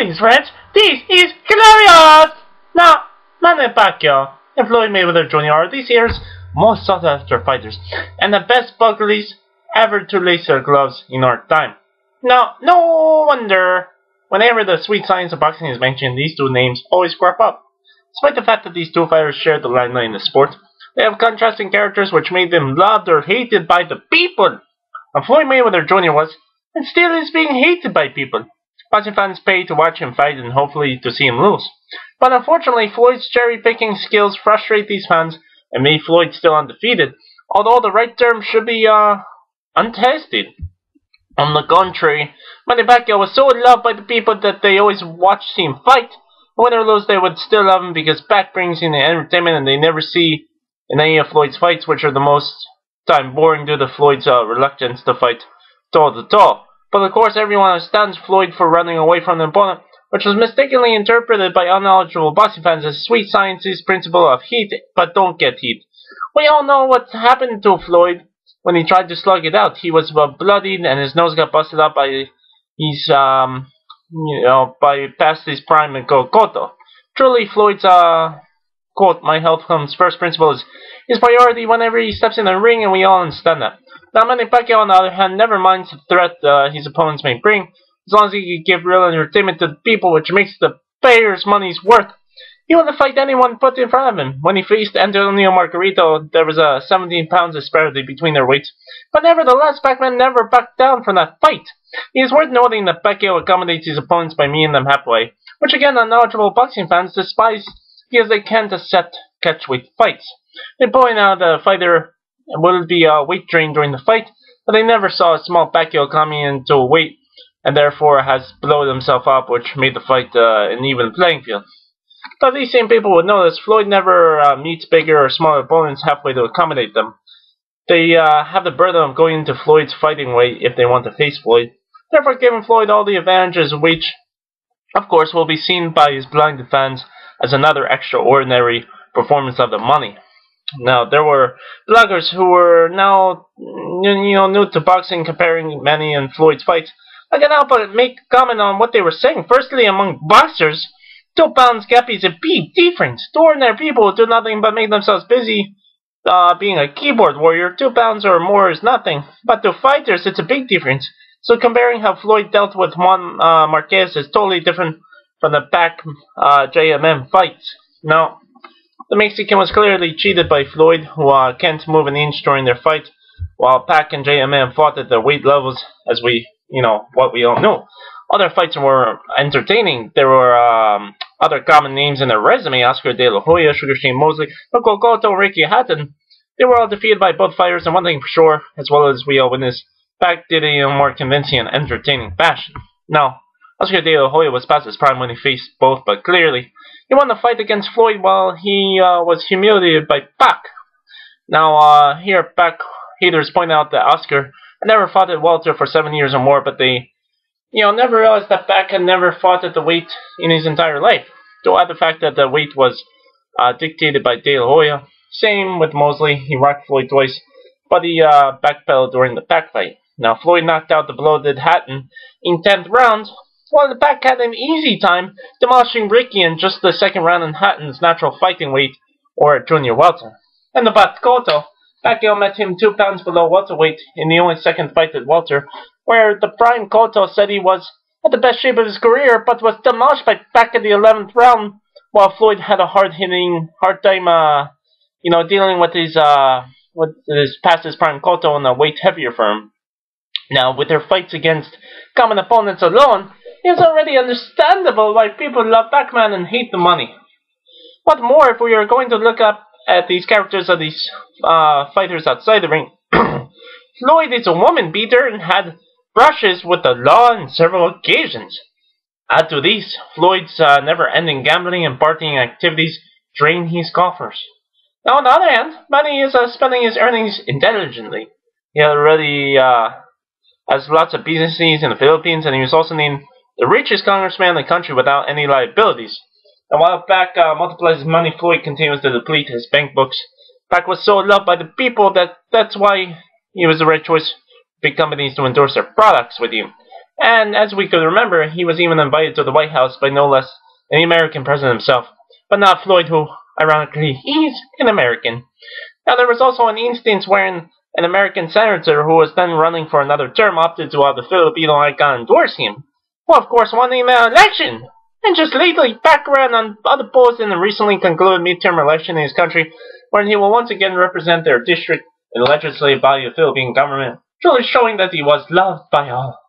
Greetings, friends. This is hilarious. Now, Manny Pacquiao and Floyd Mayweather Jr. are this year's most sought-after fighters and the best bucklies ever to lace their gloves in our time. Now, no wonder whenever the sweet science of boxing is mentioned, these two names always crop up. Despite the fact that these two fighters share the limelight in the sport, they have contrasting characters which made them loved or hated by the people. And Floyd Mayweather Jr. was, and still is, being hated by people. Boxing fans pay to watch him fight and hopefully to see him lose. But unfortunately, Floyd's cherry-picking skills frustrate these fans and made Floyd still undefeated, although the right term should be untested. On the contrary, Manny Pacquiao was so loved by the people that they always watched him fight. Win or lose, they would still love him because Pac brings in the entertainment and they never see in any of Floyd's fights, which are the most time boring due to Floyd's reluctance to fight toe-to-toe. But of course, everyone understands Floyd for running away from the opponent, which was mistakenly interpreted by unknowledgeable boxing fans as sweet science's principle of heat, but don't get heat. We all know what happened to Floyd when he tried to slug it out. He was bloodied and his nose got busted up by his, by past his prime and Cotto. Truly, Floyd's, quote, "My health comes first" principle is his priority whenever he steps in the ring, and we all understand that. Now, Manny Pacquiao, on the other hand, never minds the threat his opponents may bring, as long as he can give real entertainment to the people, which makes the payers' money's worth. He would fight anyone put in front of him. When he faced Antonio Margarito, there was a 17 pounds disparity between their weights, but nevertheless, Pacman never backed down from that fight. It is worth noting that Pacquiao accommodates his opponents by meeting them halfway, which again, unknowledgeable boxing fans despise because they can't accept catchweight fights. They point out the fighter will be weight drained during the fight, but they never saw a small Pacquiao coming into weight and therefore has blown himself up, which made the fight an even playing field. But these same people would notice Floyd never meets bigger or smaller opponents halfway to accommodate them. They have the burden of going into Floyd's fighting weight if they want to face Floyd, therefore giving Floyd all the advantages, which, of course, will be seen by his blinded fans as another extraordinary performance of the money. Now, there were bloggers who were now, new to boxing, comparing Manny and Floyd's fights. I can't help but make a comment on what they were saying. Firstly, among boxers, 2 pounds gap is a big difference. To ordinary people who do nothing but make themselves busy being a keyboard warrior, 2 pounds or more is nothing. But to fighters, it's a big difference. So comparing how Floyd dealt with Juan Marquez is totally different from the Pac JMM fights. Now, the Mexican was clearly cheated by Floyd, who can't move an inch during their fight, while Pac and JMM fought at their weight levels, as we, what we all know. Other fights were entertaining. There were other common names in their resume: Oscar De La Hoya, Sugar Shane Mosley, Loco Cotto, Ricky Hatton. They were all defeated by both fighters, and one thing for sure, as well as we all witnessed, Pac did it in a more convincing and entertaining fashion. Now, Oscar De La Hoya was past his prime when he faced both, but clearly, he won the fight against Floyd while he was humiliated by Pac. Now, here Pac haters point out that Oscar had never fought at welter for 7 years or more, but they, never realized that Pac had never fought at the weight in his entire life. To add the fact that the weight was dictated by De La Hoya. Same with Mosley. He rocked Floyd twice, but he backpedaled during the Pac fight. Now, Floyd knocked out the bloated Hatton in 10th round, while the Pac had an easy time demolishing Ricky in just the 2nd round in Hatton's natural fighting weight, or at junior welter. And about Cotto, Pacquiao met him 2 pounds below welterweight in the only second fight at welter, where the prime Cotto said he was at the best shape of his career, but was demolished by Pac in the 11th round, while Floyd had a hard time, dealing with his past his prime Cotto in a weight heavier firm. Now, with their fights against common opponents alone, it's already understandable why people love Pac-Man and hate the money. What more if we are going to look up at these characters of these fighters outside the ring? Floyd is a woman beater and had brushes with the law on several occasions. Add to these, Floyd's never-ending gambling and partying activities drain his coffers. Now, on the other hand, Manny is spending his earnings intelligently. He already has lots of businesses in the Philippines, and he was also named the richest congressman in the country without any liabilities. And while Pac multiplies his money, Floyd continues to deplete his bank books. Pac was so loved by the people that's why he was the right choice for big companies to endorse their products with you. And as we could remember, he was even invited to the White House by no less than the American president himself. But not Floyd, who, ironically, he's an American. Now, there was also an instance wherein an American senator who was then running for another term opted to have the Filipino icon endorse him, who of course won the election. And just lately, background on other polls in the recently concluded midterm election in his country, wherein he will once again represent their district in the legislative body of the Philippine government, truly showing that he was loved by all.